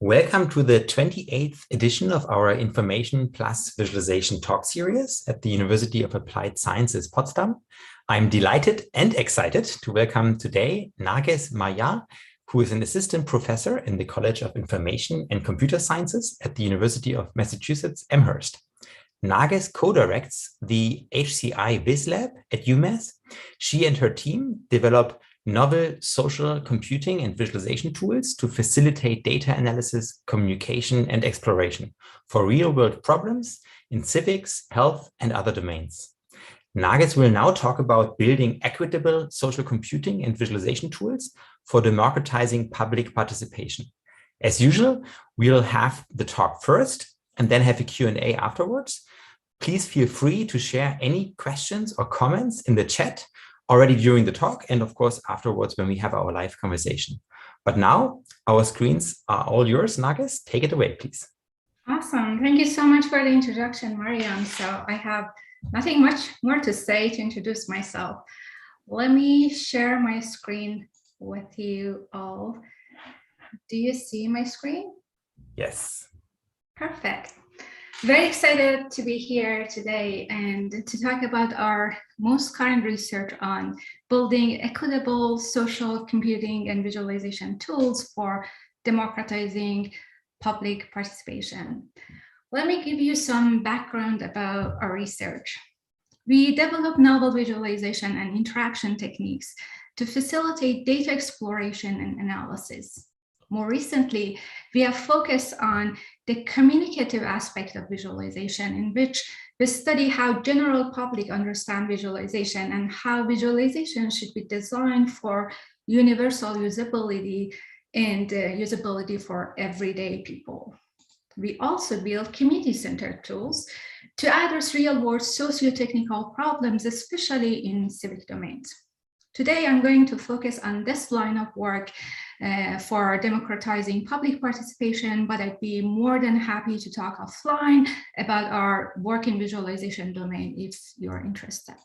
Welcome to the 28th edition of our Information plus Visualization talk series at the University of Applied Sciences, Potsdam. I'm delighted and excited to welcome today Narges Mahyar, who is an assistant professor in the College of Information and Computer Sciences at the University of Massachusetts, Amherst. Narges co-directs the HCI Viz Lab at UMass. She and her team develop novel social computing and visualization tools to facilitate data analysis, communication, and exploration for real-world problems in civics, health, and other domains. Narges will now talk about building equitable social computing and visualization tools for democratizing public participation. As usual, we'll have the talk first and then have a Q&A afterwards. Please feel free to share any questions or comments in the chat already during the talk, and of course afterwards when we have our live conversation. But now our screens are all yours. Narges, take it away, please. Awesome. Thank you so much for the introduction, Mariam. So I have nothing much more to say to introduce myself. Let me share my screen with you all. Do you see my screen? Yes. Perfect. Very excited to be here today and to talk about our most current research on building equitable social computing and visualization tools for democratizing public participation. Let me give you some background about our research. We develop novel visualization and interaction techniques to facilitate data exploration and analysis. More recently, we have focused on the communicative aspect of visualization, in which we study how general public understand visualization and how visualization should be designed for universal usability and usability for everyday people. We also build community-centered tools to address real-world socio-technical problems, especially in civic domains. Today, I'm going to focus on this line of work for democratizing public participation, but I'd be more than happy to talk offline about our work in visualization domain if you're interested.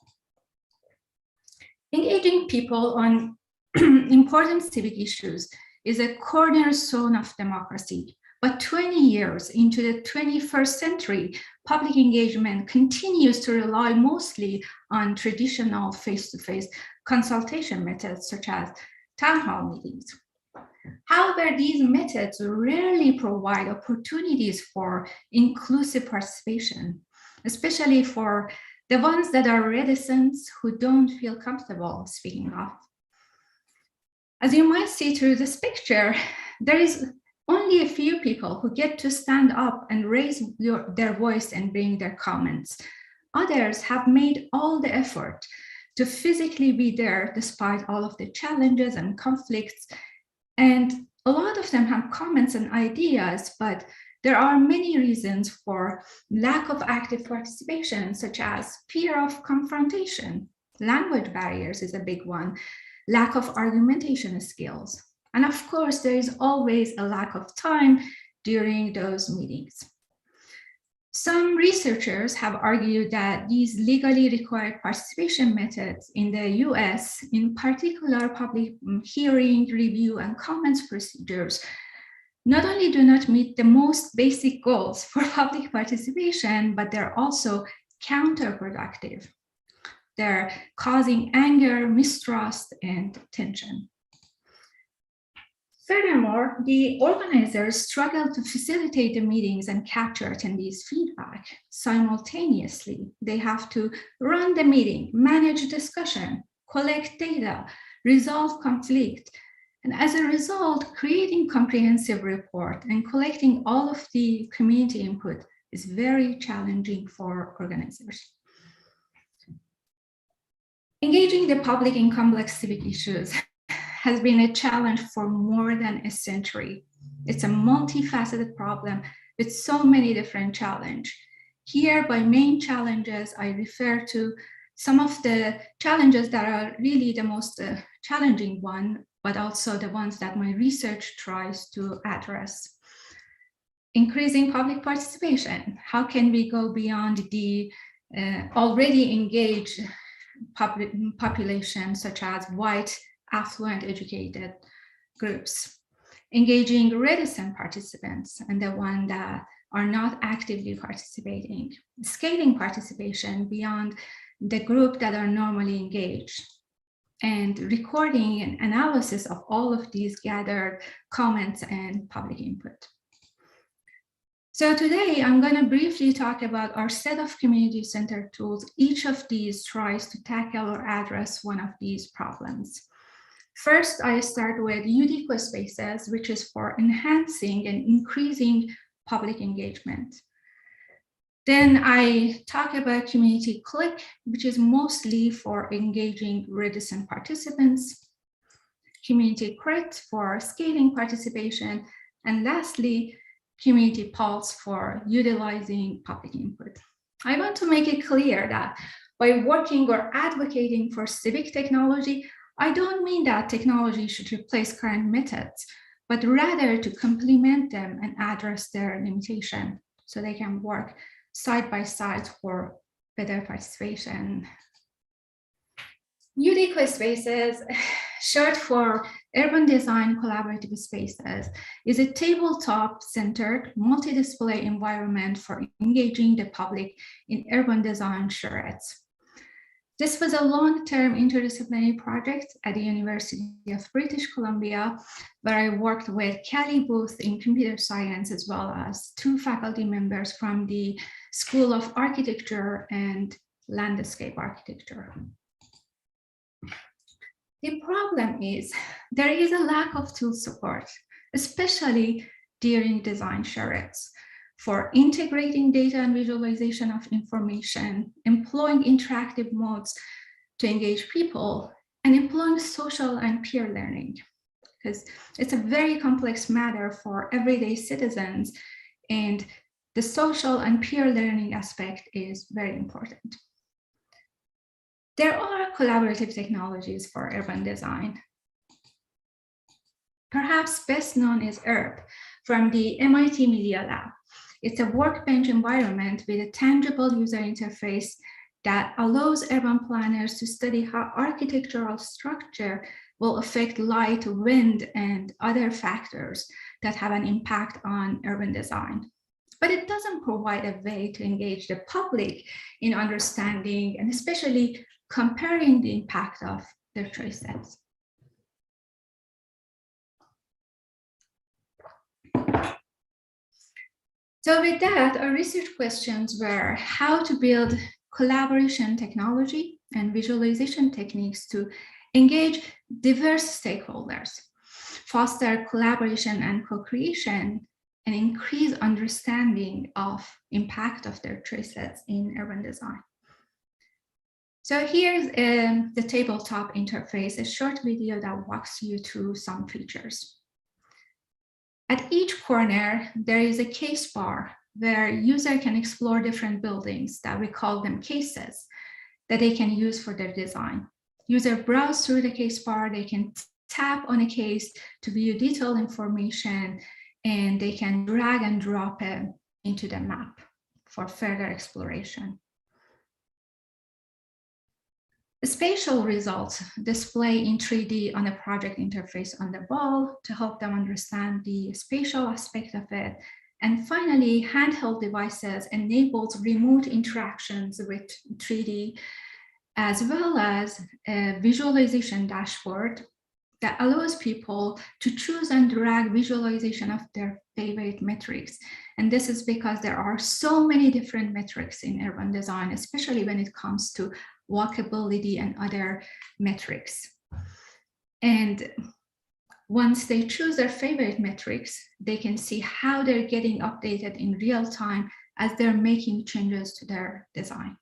Engaging people on important civic issues is a cornerstone of democracy. But 20 years into the 21st century, public engagement continues to rely mostly on traditional face-to-face consultation methods such as town hall meetings. However, these methods rarely provide opportunities for inclusive participation, especially for the ones that are reticent, who don't feel comfortable speaking up. As you might see through this picture, there is only a few people who get to stand up and raise their voice and bring their comments. Others have made all the effort to physically be there despite all of the challenges and conflicts. And a lot of them have comments and ideas, but there are many reasons for lack of active participation, such as fear of confrontation. Language barriers is a big one, lack of argumentation skills. And of course, there is always a lack of time during those meetings. Some researchers have argued that these legally required participation methods in the US, in particular public hearing, review, and comments procedures, not only do not meet the most basic goals for public participation, but they're also counterproductive. They're causing anger, mistrust, and tension. Furthermore, the organizers struggle to facilitate the meetings and capture attendees' feedback. Simultaneously, they have to run the meeting, manage discussion, collect data, resolve conflict, and as a result, creating comprehensive report and collecting all of the community input is very challenging for organizers. Engaging the public in complex civic issues has been a challenge for more than a century. It's a multifaceted problem with so many different challenges. Here, by main challenges, I refer to some of the challenges that are really the most challenging one, but also the ones that my research tries to address. Increasing public participation. How can we go beyond the already engaged population, such as white, affluent, educated groups? engaging reticent participants and the ones that are not actively participating, scaling participation beyond the group that are normally engaged, and recording and analysis of all of these gathered comments and public input. So today, I'm going to briefly talk about our set of community-centered tools. Each of these tries to tackle or address one of these problems. First, I start with UD Spaces, which is for enhancing and increasing public engagement. Then I talk about Community Click, which is mostly for engaging reticent participants. Community Crit for scaling participation. And lastly, Community Pulse for utilizing public input. I want to make it clear that by working or advocating for civic technology, I don't mean that technology should replace current methods, but rather to complement them and address their limitation so they can work side by side for better participation. UD Spaces, short for Urban Design Collaborative Spaces, is a tabletop-centered multi-display environment for engaging the public in urban design charrettes. This was a long-term interdisciplinary project at the University of British Columbia, where I worked with Callie Booth in computer science, as well as 2 faculty members from the School of Architecture and Landscape Architecture. The problem is there is a lack of tool support, especially during design charrettes, for integrating data and visualization of information, employing interactive modes to engage people, and employing social and peer learning, because it's a very complex matter for everyday citizens, and the social and peer learning aspect is very important. There are collaborative technologies for urban design. Perhaps best known is URB from the MIT Media Lab. It's a workbench environment with a tangible user interface that allows urban planners to study how architectural structure will affect light, wind, and other factors that have an impact on urban design. But it doesn't provide a way to engage the public in understanding and especially comparing the impact of their choices. So with that, our research questions were how to build collaboration technology and visualization techniques to engage diverse stakeholders, foster collaboration and co-creation, and increase understanding of impact of their choices in urban design. So here's the tabletop interface, a short video that walks you through some features. At each corner, there is a case bar where user can explore different buildings that we call them cases that they can use for their design. User browse through the case bar, they can tap on a case to view detailed information, and they can drag and drop it into the map for further exploration. The spatial results display in 3D on a project interface on the wall to help them understand the spatial aspect of it. And finally, handheld devices enables remote interactions with 3D, as well as a visualization dashboard that allows people to choose and drag visualization of their favorite metrics. And this is because there are so many different metrics in urban design, especially when it comes to walkability and other metrics. And once they choose their favorite metrics, they can see how they're getting updated in real time as they're making changes to their design.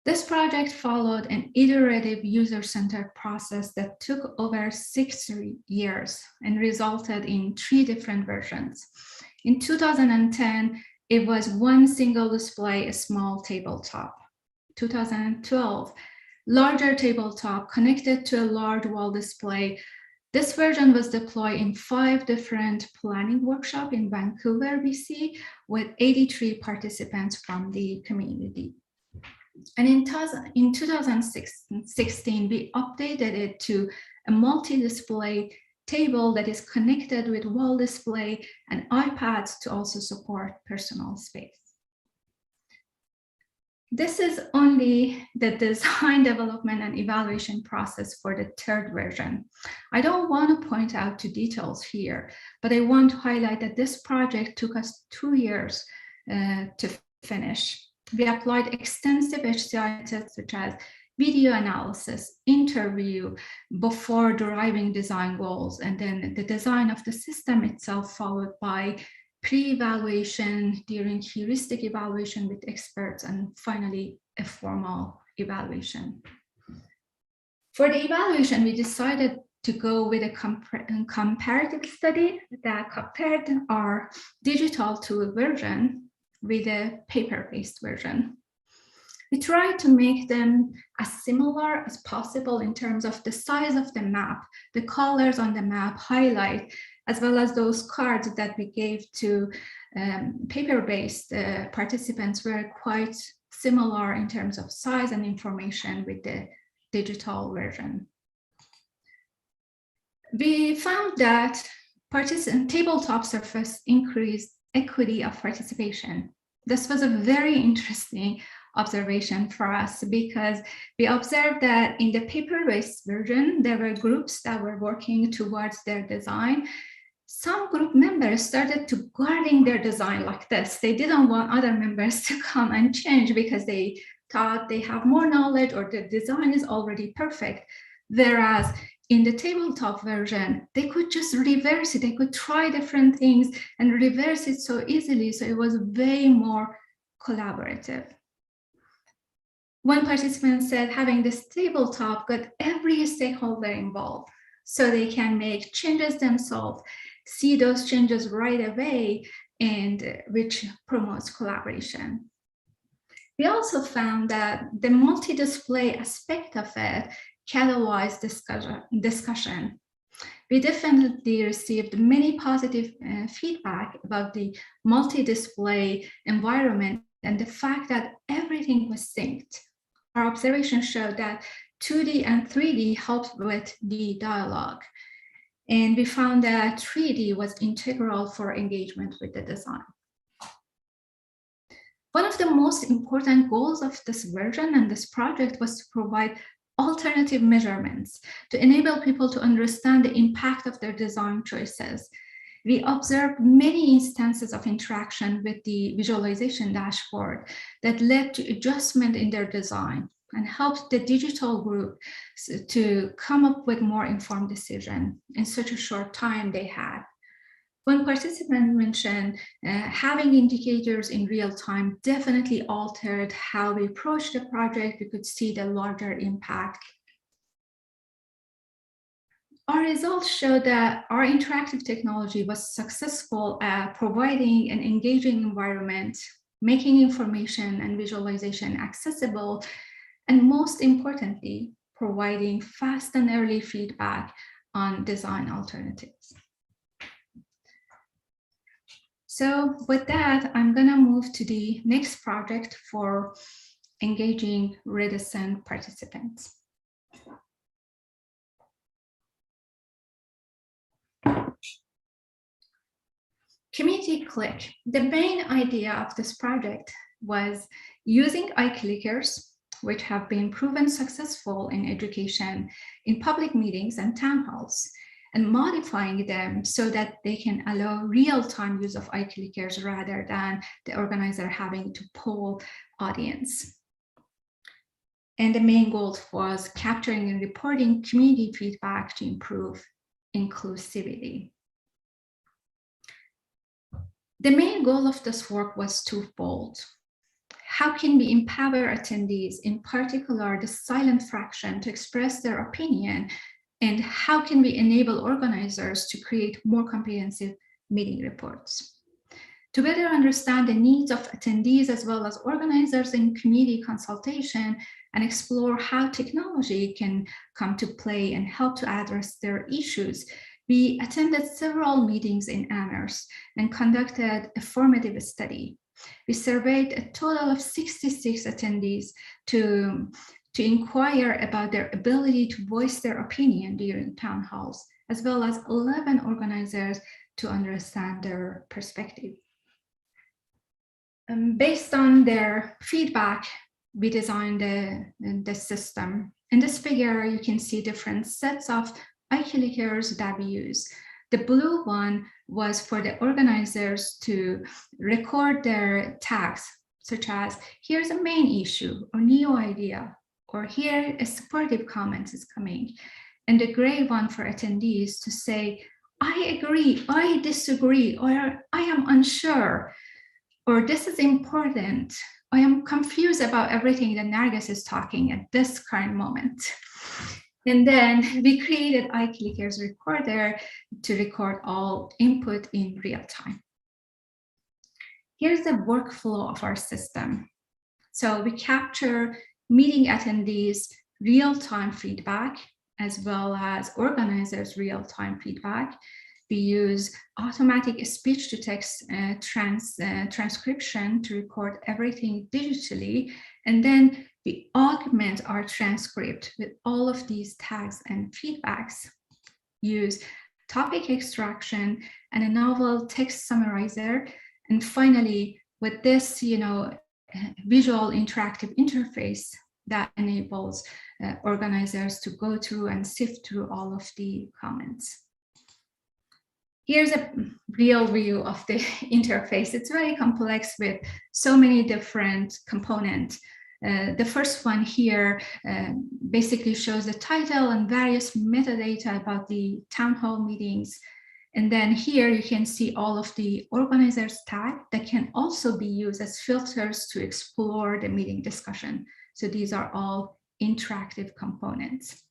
This project followed an iterative user-centered process that took over 6 years and resulted in 3 different versions. In 2010, it was one single display, a small tabletop. 2012, larger tabletop connected to a large wall display. This version was deployed in 5 different planning workshops in Vancouver, BC, with 83 participants from the community. And in 2016, we updated it to a multi-display table that is connected with wall display and iPads to also support personal space. This is only the design, development, and evaluation process for the third version. I don't want to point out to details here, but I want to highlight that this project took us 2 years to finish. We applied extensive HCI tests such as video analysis, interview before deriving design goals, and then the design of the system itself, followed by pre-evaluation, during heuristic evaluation with experts, and finally a formal evaluation. For the evaluation, we decided to go with a comparative study that compared our digital tool version with a paper-based version. We tried to make them as similar as possible in terms of the size of the map, the colors on the map highlight, as well as those cards that we gave to paper-based participants were quite similar in terms of size and information with the digital version. We found that tabletop surface increased equity of participation. This was a very interesting observation for us because we observed that in the paper-based version, there were groups that were working towards their design. Some group members started to guarding their design like this. They didn't want other members to come and change because they thought they have more knowledge or the design is already perfect. Whereas in the tabletop version, they could just reverse it. They could try different things and reverse it so easily. So it was way more collaborative. One participant said having this tabletop got every stakeholder involved so they can make changes themselves, see those changes right away, and which promotes collaboration. We also found that the multi-display aspect of it catalyzed discussion. We definitely received many positive feedback about the multi-display environment and the fact that everything was synced. Our observations showed that 2D and 3D helped with the dialogue. And we found that 3D was integral for engagement with the design. One of the most important goals of this version and this project was to provide alternative measurements to enable people to understand the impact of their design choices. We observed many instances of interaction with the visualization dashboard that led to adjustment in their design and helped the digital group to come up with more informed decision in such a short time they had. One participant mentioned having indicators in real time definitely altered how we approached the project. We could see the larger impact. Our results showed that our interactive technology was successful at providing an engaging environment, making information and visualization accessible, and most importantly, providing fast and early feedback on design alternatives. So with that, I'm gonna move to the next project for engaging reticent participants. Community Click. The main idea of this project was using iClickers, which have been proven successful in education, in public meetings and town halls, and modifying them so that they can allow real-time use of iClickers rather than the organizer having to poll audience. And the main goal was capturing and reporting community feedback to improve inclusivity. The main goal of this work was twofold. How can we empower attendees, in particular the silent fraction, to express their opinion? And how can we enable organizers to create more comprehensive meeting reports? To better understand the needs of attendees as well as organizers in community consultation and explore how technology can come to play and help to address their issues, we attended several meetings in Amherst and conducted a formative study. We surveyed a total of 66 attendees to inquire about their ability to voice their opinion during town halls, as well as 11 organizers to understand their perspective. Based on their feedback, we designed the system. In this figure, you can see different sets of IQ clickers that we use. The blue one was for the organizers to record their tags, such as, here's a main issue or new idea, or here a supportive comment is coming. And the gray one for attendees to say, I agree, I disagree, or I am unsure, or this is important. I am confused about everything that Narges is talking at this current moment. And then we created iClicker's recorder to record all input in real time. Here's the workflow of our system. So we capture meeting attendees' real-time feedback, as well as organizers' real-time feedback. We use automatic speech-to-text transcription to record everything digitally, and then we augment our transcript with all of these tags and feedbacks, use topic extraction and a novel text summarizer, and finally, with this, visual interactive interface that enables organizers to go through and sift through all of the comments. Here's a real view of the interface. It's very complex with so many different components. The first one here basically shows the title and various metadata about the town hall meetings. And then here you can see all of the organizers tag that can also be used as filters to explore the meeting discussion. So these are all interactive components.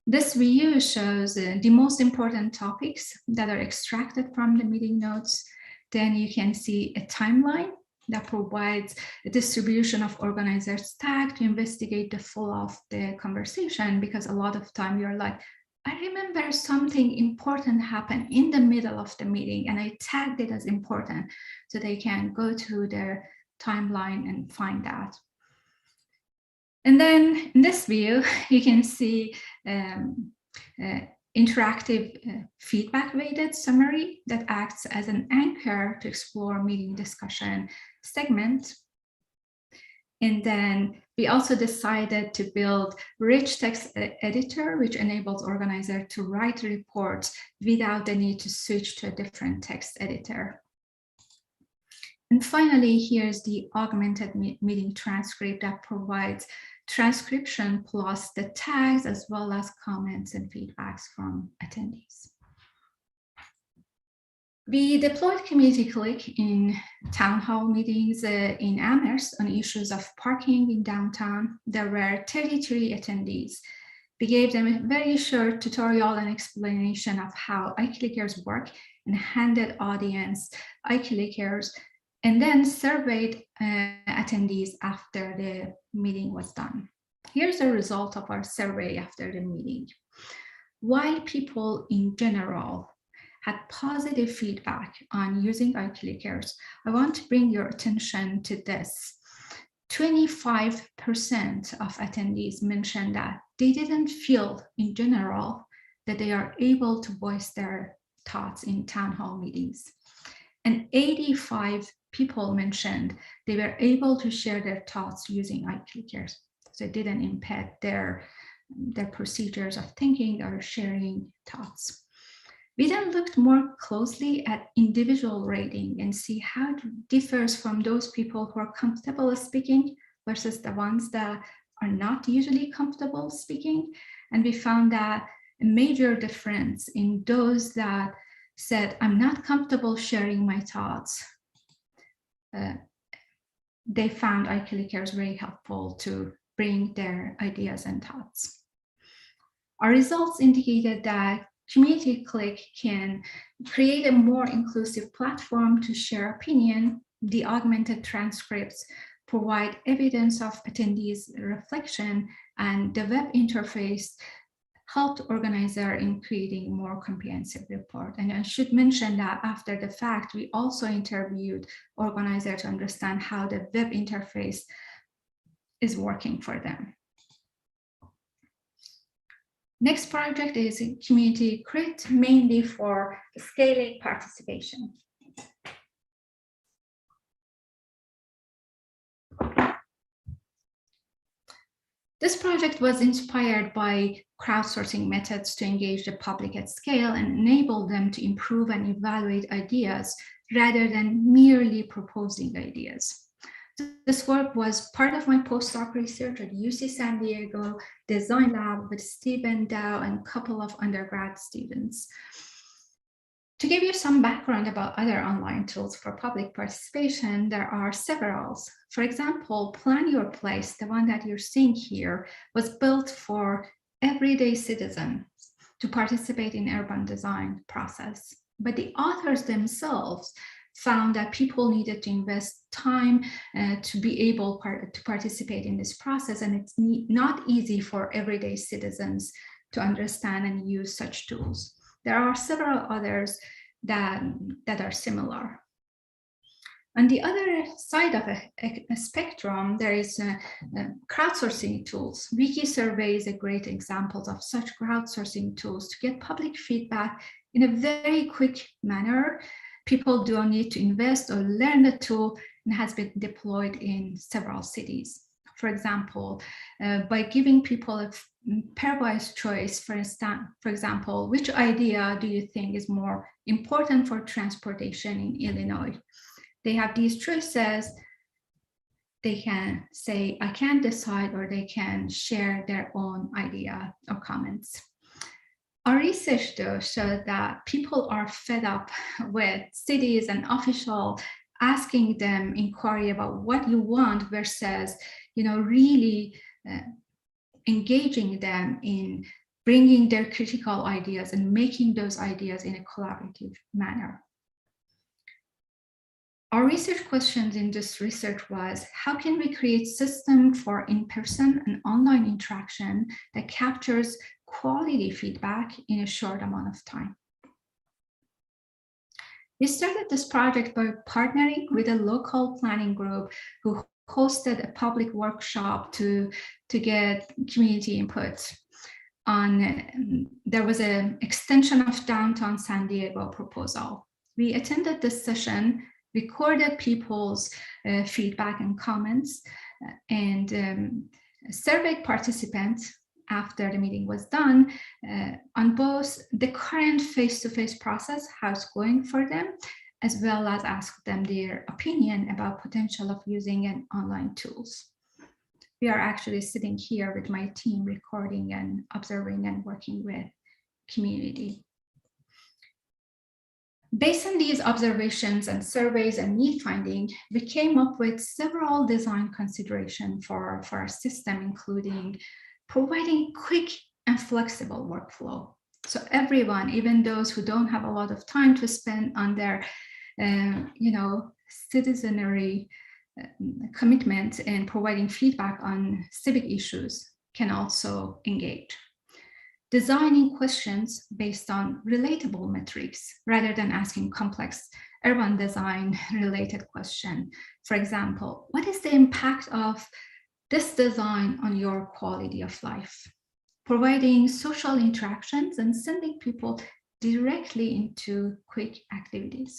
This view shows the most important topics that are extracted from the meeting notes. Then you can see a timeline that provides a distribution of organizers' tag to investigate the flow of the conversation, because a lot of time you're like, I remember something important happened in the middle of the meeting and I tagged it as important, so they can go through their timeline and find that. And then in this view, you can see interactive feedback weighted summary that acts as an anchor to explore meeting discussion segment. And then we also decided to build rich text editor, which enables organizers to write reports without the need to switch to a different text editor. And finally, here's the augmented meeting transcript that provides transcription plus the tags, as well as comments and feedbacks from attendees. We deployed Community Click in town hall meetings in Amherst on issues of parking in downtown. There were 33 attendees. We gave them a very short tutorial and explanation of how iClickers work and handed audience iClickers, and then surveyed attendees after the meeting was done. Here's the result of our survey after the meeting. While people in general had positive feedback on using iClickers, I want to bring your attention to this. 25% of attendees mentioned that they didn't feel in general that they are able to voice their thoughts in town hall meetings. And 85 people mentioned they were able to share their thoughts using iClickers. So it didn't impede their procedures of thinking or sharing thoughts. We then looked more closely at individual rating and see how it differs from those people who are comfortable speaking versus the ones that are not usually comfortable speaking. And we found that a major difference in those that said, I'm not comfortable sharing my thoughts. They found iClickers very helpful to bring their ideas and thoughts. Our results indicated that Community Click can create a more inclusive platform to share opinion. The augmented transcripts provide evidence of attendees' reflection, and the web interface helped organizer in creating more comprehensive report. And I should mention that after the fact, we also interviewed organizer to understand how the web interface is working for them. Next project is Community Crit, mainly for scaling participation. This project was inspired by crowdsourcing methods to engage the public at scale and enable them to improve and evaluate ideas rather than merely proposing ideas. This work was part of my postdoc research at UC San Diego Design Lab with Stephen Dow and a couple of undergrad students. To give you some background about other online tools for public participation, there are several. For example, Plan Your Place, the one that you're seeing here, was built for everyday citizens to participate in urban design process. But the authors themselves found that people needed to invest time to be able to participate in this process, and it's not easy for everyday citizens to understand and use such tools. There are several others that are similar. On the other side of a spectrum, there is crowdsourcing tools. Wiki Survey is a great example of such crowdsourcing tools to get public feedback in a very quick manner. People don't need to invest or learn the tool, and has been deployed in several cities. For example, by giving people a pairwise choice, for example, which idea do you think is more important for transportation in Illinois? They have these choices. They can say, I can't decide, or they can share their own idea or comments. Our research, though, showed that people are fed up with cities and officials asking them inquiry about what you want versus, really engaging them in bringing their critical ideas and making those ideas in a collaborative manner. Our research questions in this research was, how can we create system for in-person and online interaction that captures quality feedback in a short amount of time? We started this project by partnering with a local planning group who hosted a public workshop to get community input on, there was an extension of downtown San Diego proposal. We attended this session, recorded people's feedback and comments, and surveyed participants after the meeting was done on both the current face-to-face process, how it's going for them, as well as ask them their opinion about potential of using an online tools. We are actually sitting here with my team recording and observing and working with community. Based on these observations and surveys and need finding, we came up with several design considerations for our system, including providing quick and flexible workflow. So everyone, even those who don't have a lot of time to spend on their, citizenry commitment and providing feedback on civic issues, can also engage. Designing questions based on relatable metrics rather than asking complex urban design related question. For example, what is the impact of this design on your quality of life? Providing social interactions and sending people directly into quick activities.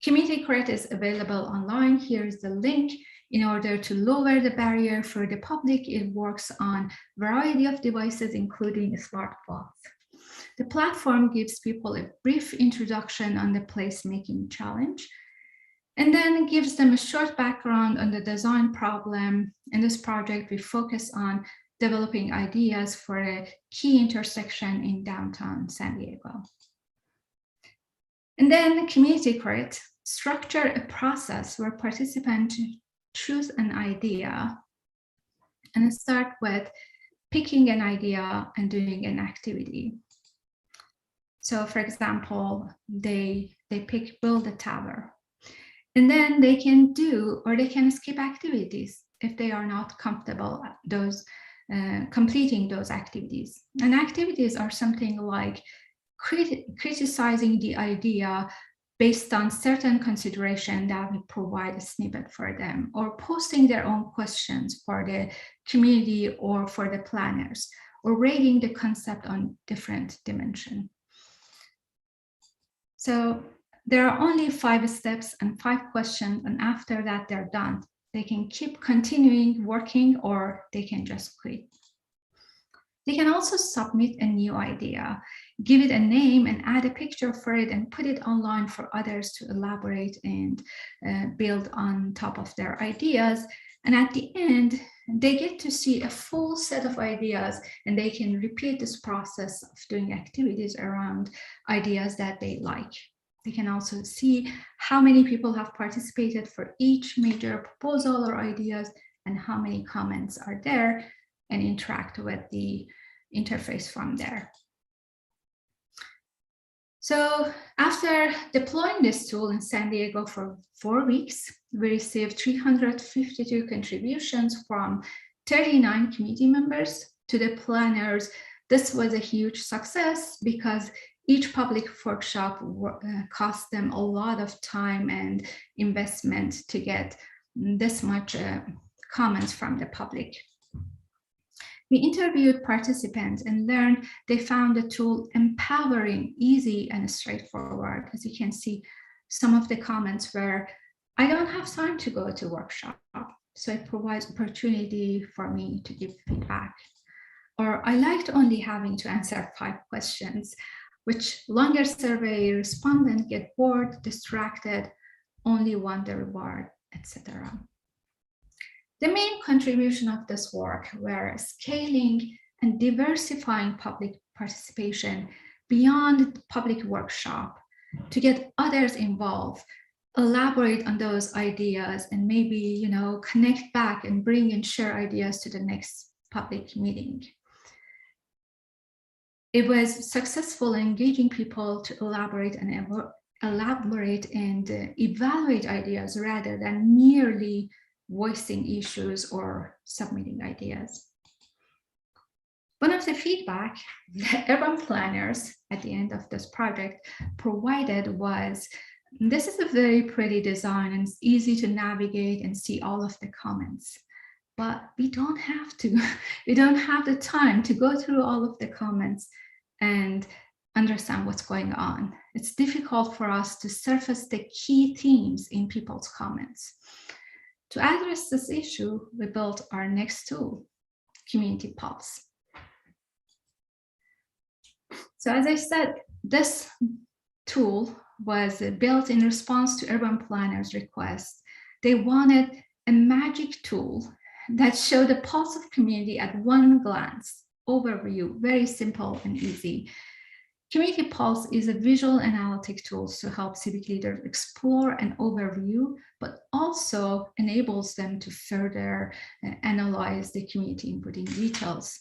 Community Credit is available online. Here's the link. In order to lower the barrier for the public, it works on a variety of devices, including smartphones. The platform gives people a brief introduction on the placemaking challenge, and then gives them a short background on the design problem. In this project, we focus on developing ideas for a key intersection in downtown San Diego. And then Community Credit structure a process where participants choose an idea and start with picking an idea and doing an activity. So for example, they pick build a tower, and then they can do, or they can skip activities if they are not comfortable those completing those activities. And activities are something like criticizing the idea based on certain consideration that we provide a snippet for them, or posting their own questions for the community or for the planners, or rating the concept on different dimension. So there are only 5 steps and 5 questions, and after that they're done. They can keep continuing working, or they can just quit. They can also submit a new idea, give it a name and add a picture for it and put it online for others to elaborate and build on top of their ideas. And at the end, they get to see a full set of ideas, and they can repeat this process of doing activities around ideas that they like. They can also see how many people have participated for each major proposal or ideas and how many comments are there, and interact with the interface from there. So after deploying this tool in San Diego for 4 weeks, we received 352 contributions from 39 community members. To the planners, this was a huge success because each public workshop cost them a lot of time and investment to get this much comments from the public. We interviewed participants and learned they found the tool empowering, easy, and straightforward. As you can see, some of the comments were, I don't have time to go to workshop, so it provides opportunity for me to give feedback. Or I liked only having to answer 5 questions, which longer survey respondents get bored, distracted, only want the reward, etc. The main contribution of this work were scaling and diversifying public participation beyond public workshop to get others involved, elaborate on those ideas, and maybe, connect back and bring and share ideas to the next public meeting. It was successful in engaging people to elaborate and evaluate ideas rather than merely voicing issues or submitting ideas. One of the feedback the urban planners at the end of this project provided was, this is a very pretty design and it's easy to navigate and see all of the comments, but we don't have the time to go through all of the comments and understand what's going on. It's difficult for us to surface the key themes in people's comments. To address this issue, we built our next tool, Community Pulse. So as I said, this tool was built in response to urban planners' requests. They wanted a magic tool that showed the pulse of community at one glance, overview, very simple and easy. Community Pulse is a visual analytic tool to help civic leaders explore an overview, but also enables them to further analyze the community input in details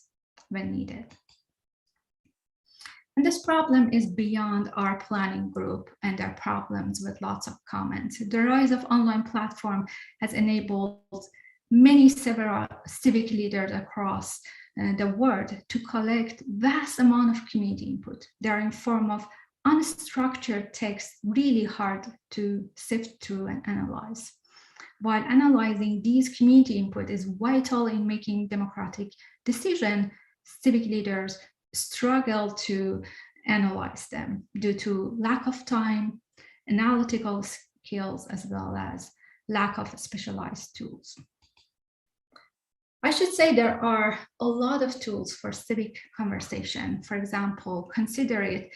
when needed. And this problem is beyond our planning group and their problems with lots of comments. The rise of online platform has enabled several civic leaders across the world to collect vast amount of community input. They're in form of unstructured text, really hard to sift through and analyze. While analyzing these community input is vital in making democratic decisions, civic leaders struggle to analyze them due to lack of time, analytical skills, as well as lack of specialized tools. I should say there are a lot of tools for civic conversation. For example, Consider It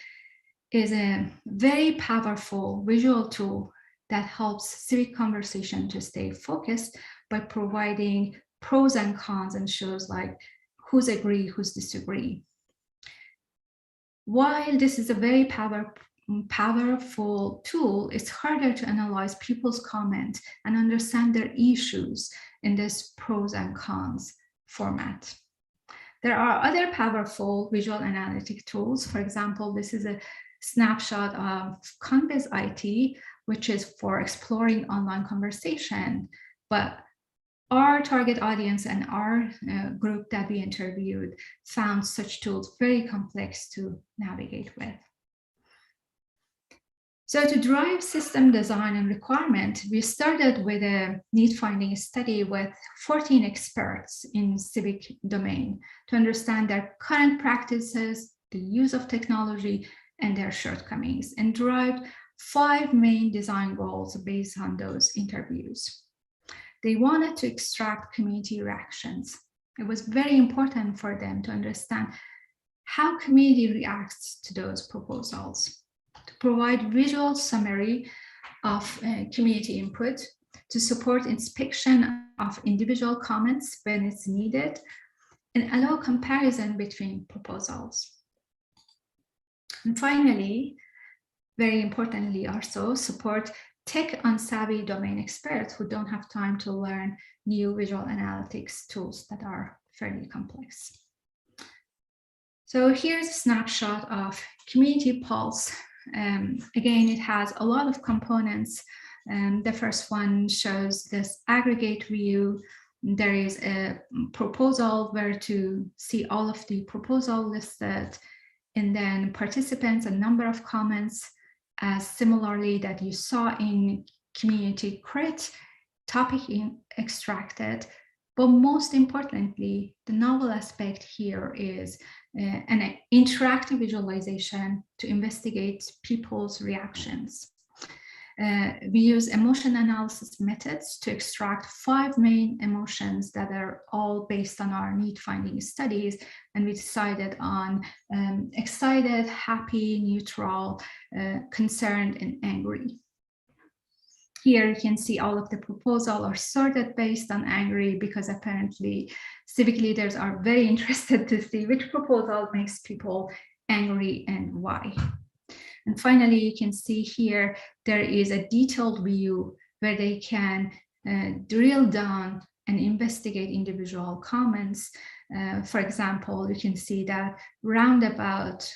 is a very powerful visual tool that helps civic conversation to stay focused by providing pros and cons and shows like who's agree, who's disagree. While this is a very powerful tool, it's harder to analyze people's comments and understand their issues in this pros and cons format. There are other powerful visual analytic tools. For example, this is a snapshot of ConvizIT, which is for exploring online conversation. But our target audience and our group that we interviewed found such tools very complex to navigate with. So to drive system design and requirement, we started with a need finding study with 14 experts in civic domain to understand their current practices, the use of technology, and their shortcomings, and derived 5 main design goals based on those interviews. They wanted to extract community reactions. It was very important for them to understand how community reacts to those proposals, to provide visual summary of community input, to support inspection of individual comments when it's needed, and allow comparison between proposals. And finally, very importantly also, support tech-unsavvy domain experts who don't have time to learn new visual analytics tools that are fairly complex. So here's a snapshot of Community Pulse. Again, it has a lot of components. The first one shows this aggregate view. There is a proposal where to see all of the proposal listed, and then participants and number of comments, similarly that you saw in Community Crit, topic extracted. But most importantly, the novel aspect here is an interactive visualization to investigate people's reactions. We use emotion analysis methods to extract 5 main emotions that are all based on our need finding studies, and we decided on excited, happy, neutral, concerned, and angry. Here you can see all of the proposals are sorted based on angry, because apparently civic leaders are very interested to see which proposal makes people angry and why. And finally, you can see here, there is a detailed view where they can drill down and investigate individual comments. For example, you can see that roundabout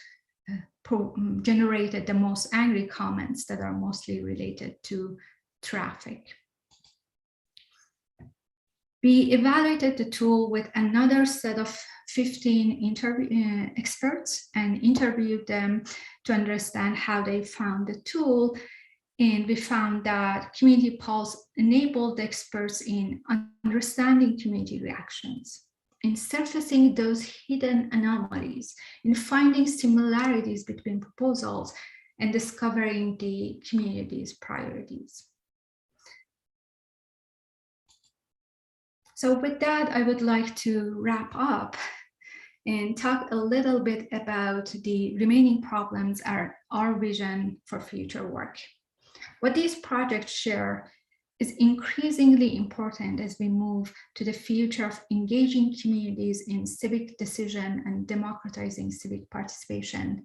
generated the most angry comments that are mostly related to traffic. We evaluated the tool with another set of 15 experts and interviewed them to understand how they found the tool. And we found that Community Pulse enabled the experts in understanding community reactions, in surfacing those hidden anomalies, in finding similarities between proposals, and discovering the community's priorities. So with that, I would like to wrap up and talk a little bit about the remaining problems and our vision for future work. What these projects share is increasingly important as we move to the future of engaging communities in civic decision and democratizing civic participation.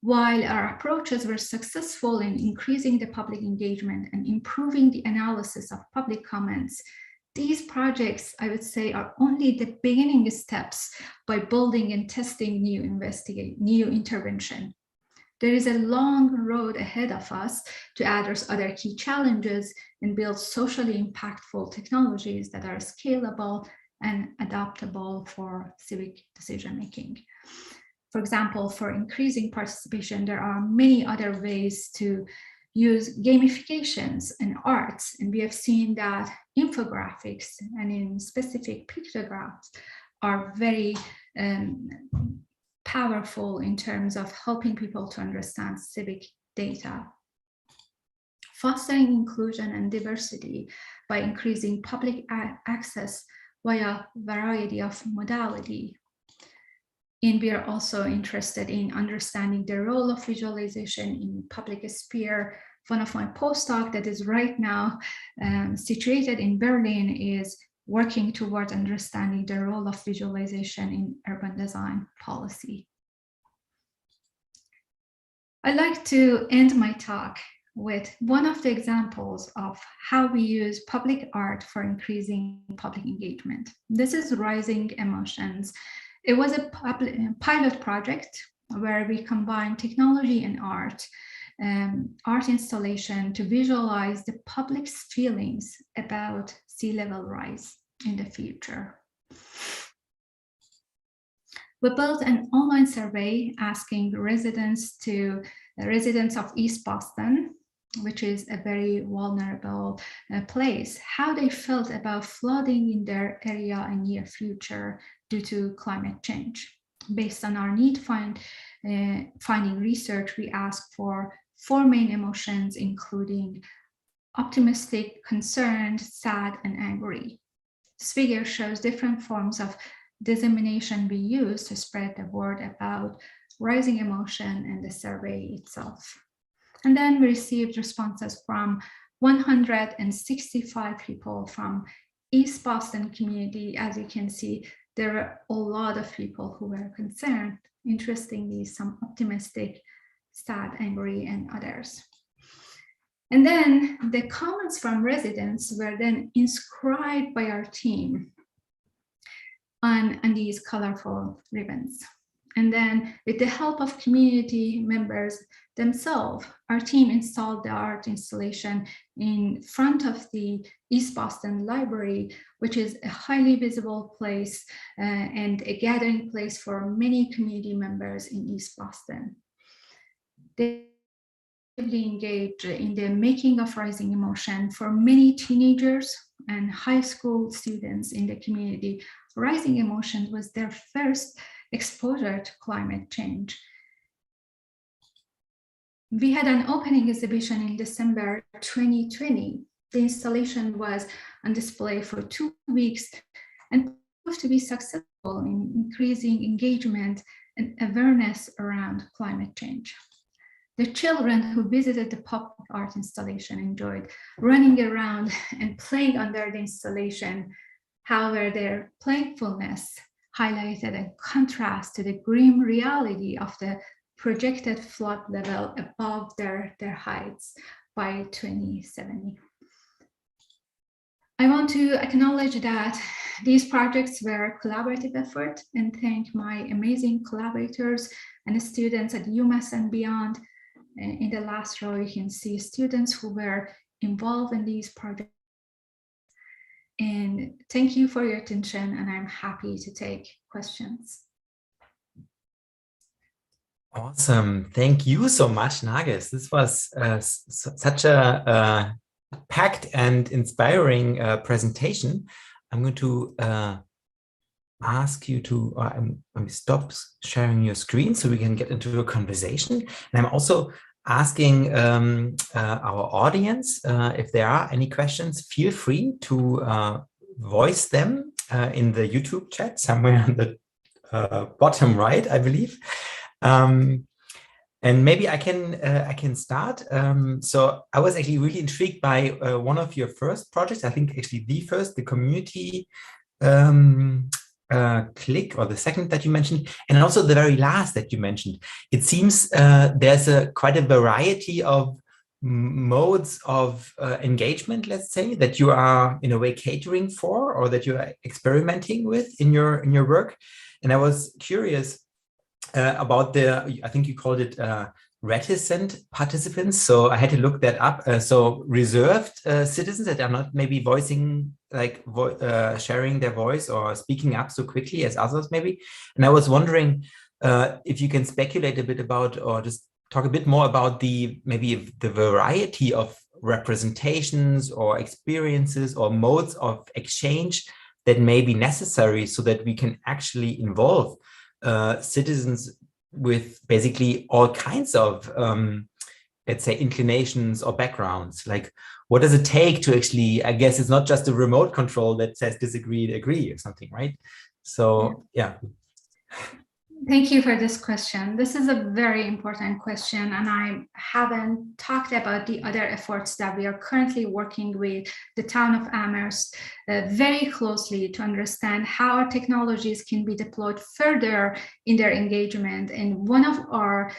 While our approaches were successful in increasing the public engagement and improving the analysis of public comments, these projects, I would say, are only the beginning steps by building and testing new intervention. There is a long road ahead of us to address other key challenges and build socially impactful technologies that are scalable and adaptable for civic decision-making. For example, for increasing participation, there are many other ways to use gamifications and arts, and we have seen that infographics and in specific pictographs are very powerful in terms of helping people to understand civic data. Fostering inclusion and diversity by increasing public access via a variety of modality. And we are also interested in understanding the role of visualization in public sphere. One of my postdocs that is right now situated in Berlin is working towards understanding the role of visualization in urban design policy. I'd like to end my talk with one of the examples of how we use public art for increasing public engagement. This is Rising Emotions. It was a pilot project where we combined technology and art installation to visualize the public's feelings about sea level rise. in the future. We built an online survey asking residents of East Boston, which is a very vulnerable place, how they felt about flooding in their area in near future due to climate change. Based on our need finding research, we asked for 4 main emotions, including optimistic, concerned, sad, and angry. This figure shows different forms of dissemination we use to spread the word about rising emotion and the survey itself. And then we received responses from 165 people from East Boston community. As you can see, there are a lot of people who were concerned. Interestingly, some optimistic, sad, angry, and others. And then the comments from residents were then inscribed by our team on these colorful ribbons. And then with the help of community members themselves, our team installed the art installation in front of the East Boston Library, which is a highly visible place and a gathering place for many community members in East Boston. They engaged in the making of rising emotion for many teenagers and high school students in the community. Rising emotion was their first exposure to climate change. We had an opening exhibition in December 2020. The installation was on display for 2 weeks and proved to be successful in increasing engagement and awareness around climate change. The children who visited the pop-up art installation enjoyed running around and playing under the installation. However, their playfulness highlighted a contrast to the grim reality of the projected flood level above their heights by 2070. I want to acknowledge that these projects were a collaborative effort and thank my amazing collaborators and the students at UMass and beyond. In the last row, you can see students who were involved in these projects. And thank you for your attention, and I'm happy to take questions. Awesome. Thank you so much, Narges. This was such a packed and inspiring presentation. I'm going to ask you to stop sharing your screen so we can get into a conversation. And I'm also asking our audience if there are any questions, feel free to voice them in the YouTube chat somewhere on the bottom right, I believe. And maybe I can start. So I was actually really intrigued by one of your first projects. I think actually the community click, or the second that you mentioned, and also the very last that you mentioned. It seems there's quite a variety of modes of engagement, let's say, that you are in a way catering for, or that you are experimenting with in your work. And I was curious about I think you called it reticent participants. So I had to look that up. So reserved citizens that are not maybe voicing, like sharing their voice or speaking up so quickly as others maybe. And I was wondering if you can speculate a bit about, or just talk a bit more about maybe the variety of representations or experiences or modes of exchange that may be necessary so that we can actually involve citizens with basically all kinds of, let's say, inclinations or backgrounds. Like, what does it take to actually, I guess it's not just a remote control that says disagree, agree or something, right? So, yeah. Thank you for this question. This is a very important question, and I haven't talked about the other efforts that we are currently working with the town of Amherst very closely to understand how our technologies can be deployed further in their engagement. And one of our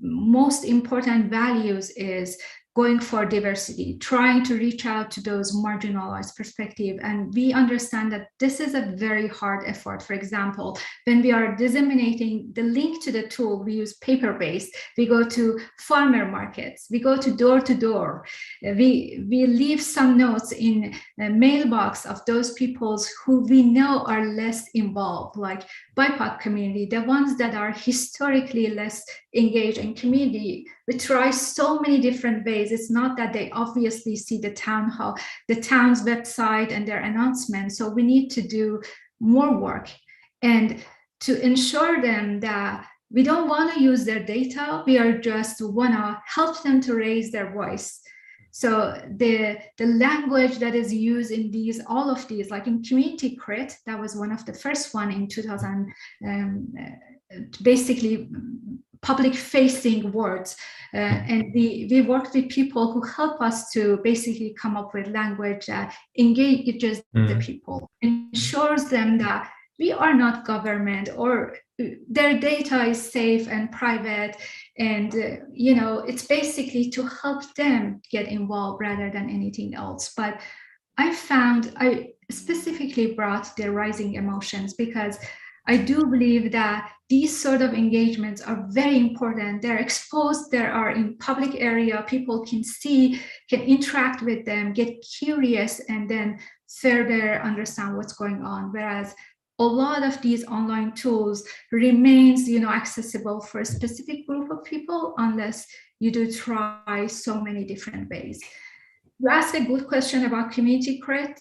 most important values is going for diversity, trying to reach out to those marginalized perspectives. And we understand that this is a very hard effort. For example, when we are disseminating the link to the tool, we use paper-based, we go to farmer markets, we go to door, we leave some notes in a mailbox of those people who we know are less involved, like BIPOC community, the ones that are historically less engaged in community. We try so many different ways. It's not that they obviously see the town hall, the town's website and their announcements. So we need to do more work and to ensure them that we don't want to use their data. We are just want to help them to raise their voice. So the language that is used in these, all of these, like in community crit, that was one of the first one in 2000, basically public facing words. And we worked with people who help us to basically come up with language that engages the people, ensures them that we are not government or their data is safe and private. And, it's basically to help them get involved rather than anything else. But I specifically brought the rising emotions because I do believe that these sort of engagements are very important. They're exposed, they are in public area, people can see, can interact with them, get curious, and then further understand what's going on. Whereas a lot of these online tools remains, accessible for a specific group of people unless you do try so many different ways. You asked a good question about community crit,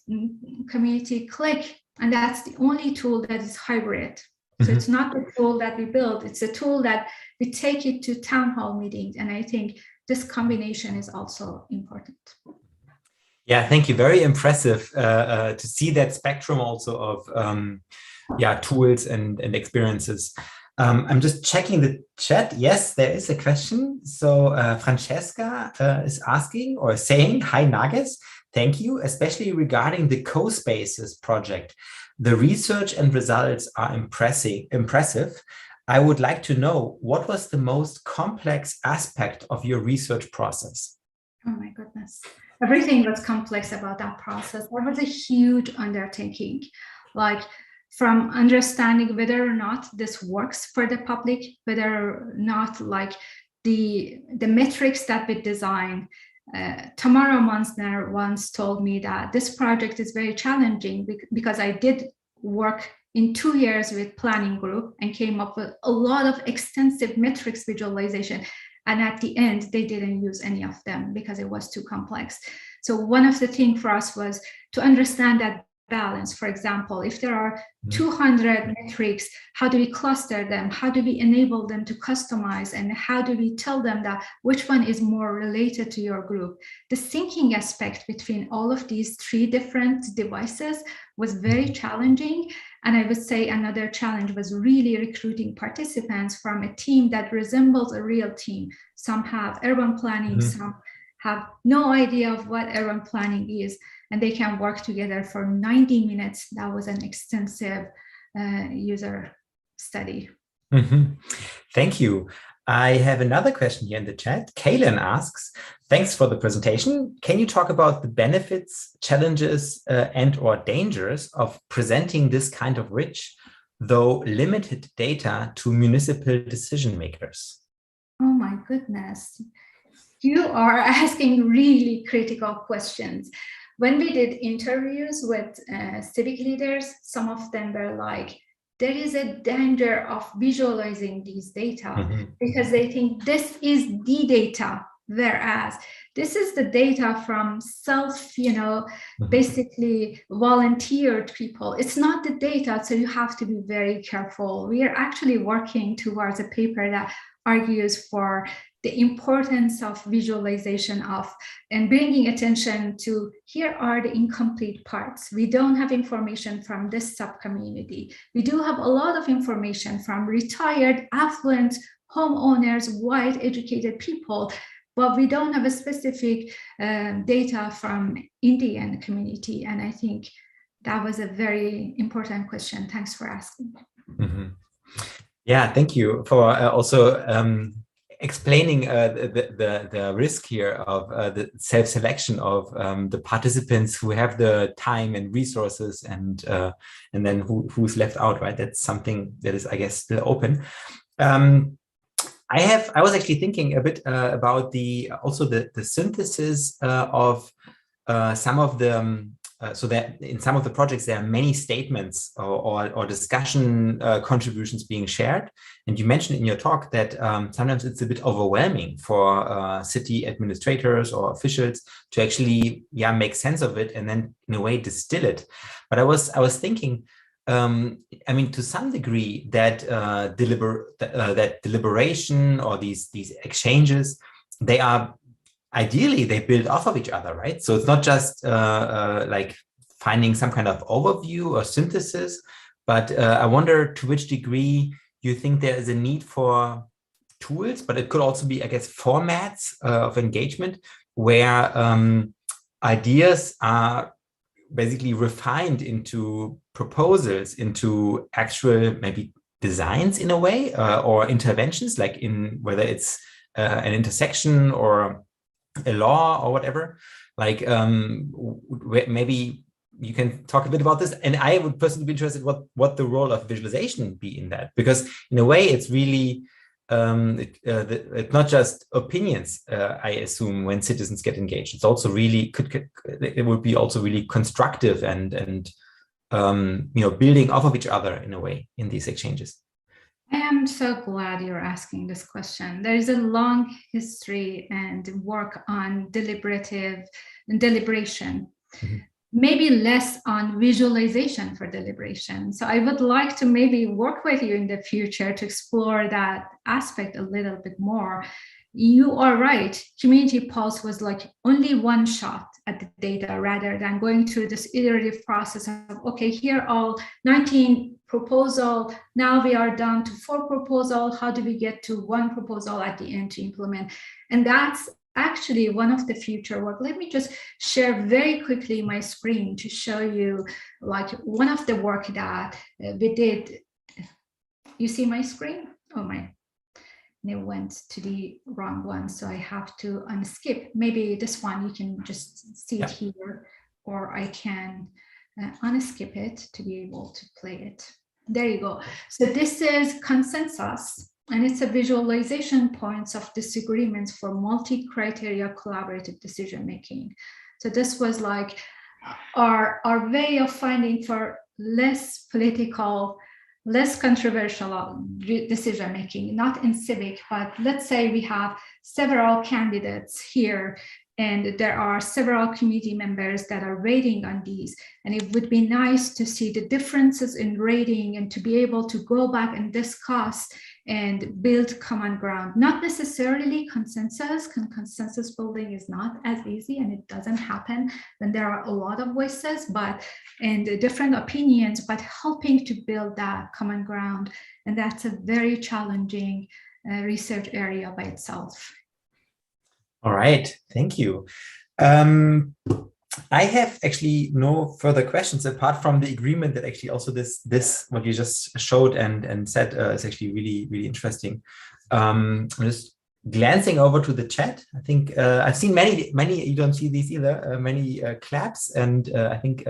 community click, and that's the only tool that is hybrid. So it's not the tool that we build, it's a tool that we take it to town hall meetings. And I think this combination is also important. Yeah, thank you. Very impressive to see that spectrum also of tools and experiences. I'm just checking the chat. Yes, there is a question. So Francesca is asking or saying, hi Narges, thank you, especially regarding the CoSpaces project. The research and results are impressive. I would like to know, what was the most complex aspect of your research process? Oh my goodness. Everything was complex about that process. That was a huge undertaking. Like, from understanding whether or not this works for the public, whether or not like the metrics that we design. Tamara Monsner once told me that this project is very challenging because I did work in 2 years with planning group and came up with a lot of extensive metrics visualization. And at the end, they didn't use any of them because it was too complex. So one of the things for us was to understand that balance. For example, if there are 200 metrics, how do we cluster them? How do we enable them to customize? And how do we tell them that which one is more related to your group? The syncing aspect between all of these 3 different devices was very challenging. And I would say another challenge was really recruiting participants from a team that resembles a real team. Some have urban planning, some have no idea of what urban planning is, and they can work together for 90 minutes. That was an extensive user study. Thank you. I have another question here in the chat. Kaylin asks, thanks for the presentation. Can you talk about the benefits, challenges, and or dangers of presenting this kind of rich, though limited data to municipal decision makers? Oh my goodness. You are asking really critical questions. When we did interviews with civic leaders, some of them were like, there is a danger of visualizing these data because they think this is the data, whereas this is the data from basically volunteered people. It's not the data, so you have to be very careful. We are actually working towards a paper that argues for the importance of visualization of and bringing attention to, here are the incomplete parts. We don't have information from this sub-community. We do have a lot of information from retired, affluent homeowners, white educated people, but we don't have a specific data from Indian community. And I think that was a very important question. Thanks for asking. Yeah, thank you for also explaining the risk here of the self-selection of the participants who have the time and resources, and then who's left out, right? That's something that is, I guess, still open. I was actually thinking a bit about also the synthesis of some of the so that in some of the projects there are many statements or discussion contributions being shared, and you mentioned in your talk that sometimes it's a bit overwhelming for city administrators or officials to actually make sense of it and then in a way distill it. But I was thinking, I mean, to some degree, that deliberation or these exchanges, ideally they build off of each other, right? So it's not just like finding some kind of overview or synthesis, but I wonder to which degree you think there is a need for tools, but it could also be, I guess, formats of engagement where ideas are basically refined into proposals, into actual maybe designs in a way, or interventions, like in whether it's an intersection or a law or whatever. Like maybe you can talk a bit about this. And I would personally be interested what the role of visualization be in that, because in a way it's really it's not just opinions, I assume, when citizens get engaged. It's also really it would be also really constructive and building off of each other in a way in these exchanges. I am so glad you're asking this question. There is a long history and work on deliberation, mm-hmm. Maybe less on visualization for deliberation. So I would like to maybe work with you in the future to explore that aspect a little bit more. You are right. Community Pulse was like only one shot at the data rather than going through this iterative process of, okay, here are all 19 proposal. Now we are down to 4 proposals. How do we get to 1 proposal at the end to implement? And that's actually one of the future work. Let me just share very quickly my screen to show you like one of the work that we did. You see my screen? Oh my. And it went to the wrong one, so I have to unskip. Maybe this one you can just see it here, or I can unskip it to be able to play it. There you go. So this is consensus, and it's a visualization points of disagreements for multi-criteria collaborative decision making. So this was like our way of finding for less political, less controversial decision making, not in civic, but let's say we have several candidates here and there are several committee members that are rating on these. And it would be nice to see the differences in rating and to be able to go back and discuss and build common ground. Not necessarily consensus. Consensus building is not as easy and it doesn't happen when there are a lot of voices and different opinions, but helping to build that common ground. And that's a very challenging research area by itself. All right, thank you. I have actually no further questions apart from the agreement that actually also this what you just showed and said is actually really, really interesting. I'm just glancing over to the chat. I think I've seen many, you don't see these either, many claps and I think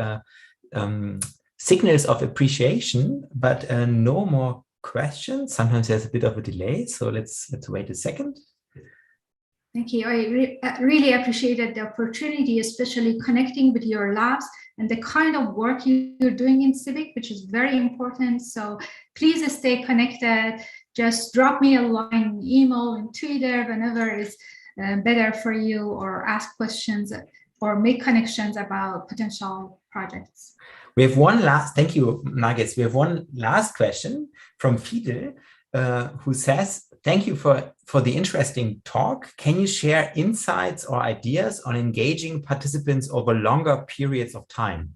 signals of appreciation, but no more questions. Sometimes there's a bit of a delay, so let's wait a second. Thank you. I really appreciated the opportunity, especially connecting with your labs and the kind of work you're doing in civic, which is very important. So please stay connected. Just drop me a line, email, and Twitter whenever is better for you, or ask questions or make connections about potential projects. We have one last, thank you, Narges. We have one last question from Fidel, who says, thank you for the interesting talk. Can you share insights or ideas on engaging participants over longer periods of time?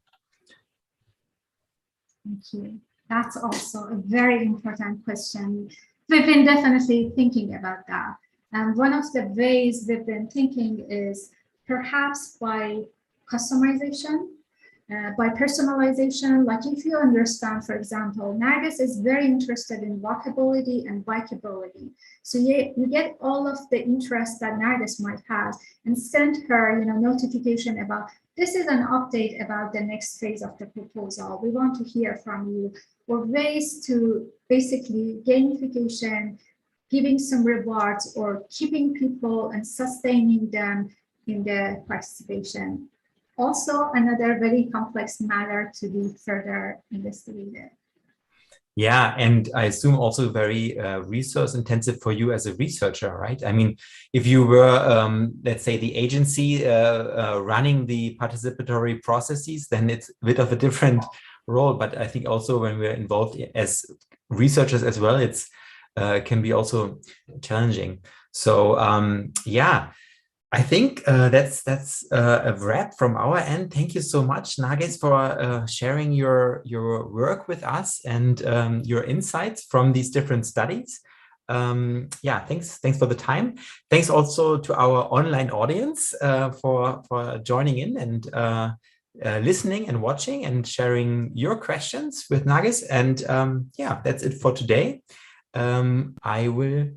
Thank you. That's also a very important question. We've been definitely thinking about that. And one of the ways we've been thinking is perhaps by customization. by personalization. Like if you understand, for example, Narges is very interested in walkability and bikeability. So you get all of the interest that Narges might have and send her, notification about this is an update about the next phase of the proposal. We want to hear from you, or ways to basically gamification, giving some rewards or keeping people and sustaining them in the participation. Also, another very complex matter to be further investigated. Yeah, and I assume also very resource intensive for you as a researcher, right? I mean, if you were, let's say, the agency running the participatory processes, then it's a bit of a different role. But I think also when we're involved as researchers as well, it's can be also challenging. So yeah. I think that's a wrap from our end. Thank you so much, Narges, for sharing your work with us and your insights from these different studies. Yeah, thanks for the time. Thanks also to our online audience for joining in and listening and watching and sharing your questions with Narges. And yeah, that's it for today. I will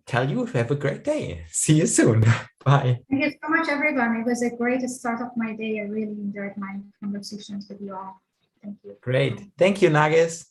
tell you to have a great day. See you soon. Bye. Thank you so much, everyone. It was a great start of my day. I really enjoyed my conversations with you all. Thank you. Great. Thank you, Narges.